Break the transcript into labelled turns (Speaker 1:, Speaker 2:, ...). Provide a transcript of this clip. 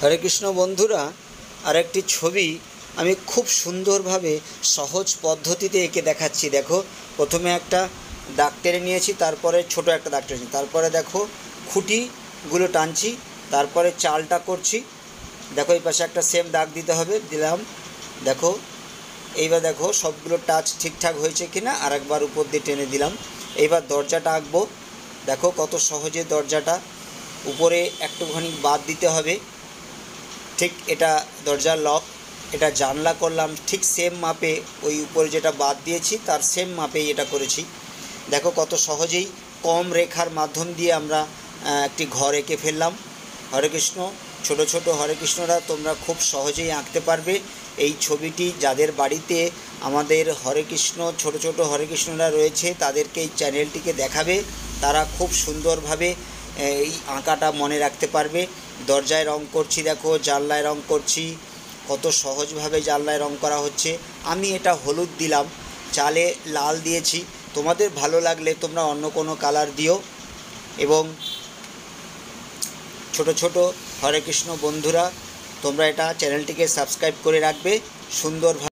Speaker 1: হরে কৃষ্ণ বন্ধুরা, আরেকটি ছবি আমি খুব সুন্দরভাবে সহজ পদ্ধতিতে এঁকে দেখাচ্ছি। দেখো, প্রথমে একটা দাগ টেনে নিয়েছি, তারপরে ছোট একটা দাগ টেনেছি, তারপরে দেখো খুঁটিগুলো টানছি, তারপরে চালটা করছি। দেখো এই পাশে একটা সেম দাগ দিতে হবে, দিলাম। দেখো এইবার দেখো সবগুলো টাচ ঠিকঠাক হয়েছে কিনা, আরেকবার উপর দিয়ে টেনে দিলাম। এইবার দরজাটা আঁকবো। দেখো কত সহজে দরজাটা উপরে একটুখানি বাদ দিতে হবে। ঠিক এটা দরজার লক, এটা জানলা করলাম ঠিক সেম মাপে, ওই উপরে যেটা বাদ দিয়েছি তার সেম মাপেই এটা করেছি। দেখো কত সহজেই কম রেখার মাধ্যম দিয়ে আমরা একটি ঘর এঁকে ফেললাম। হরে কৃষ্ণ। ছোট ছোট হরে কৃষ্ণরা তোমরা খুব সহজেই আঁকতে পারবে। এই ছবিটি যাদের বাড়িতে আমাদের হরে কৃষ্ণ ছোট ছোট হরে কৃষ্ণরা রয়েছে তাদেরকে এই চ্যানেলটিকে দেখাবে, তারা খুব সুন্দরভাবে এই আঁকাটা মনে রাখতে পারবে। দরজায় রং করছি, দেখো জানলায় রং করছি, কত সহজভাবে জানলায় রং করা হচ্ছে। আমি এটা হলুদ দিলাম, চালে লাল দিয়েছি, তোমাদের ভালো লাগলে তোমরা অন্য কোনো কালার দিও। এবং ছোট ছোট হরে কৃষ্ণ বন্ধুরা, তোমরা এটা চ্যানেলটিকে সাবস্ক্রাইব করে রাখবে সুন্দরভাবে।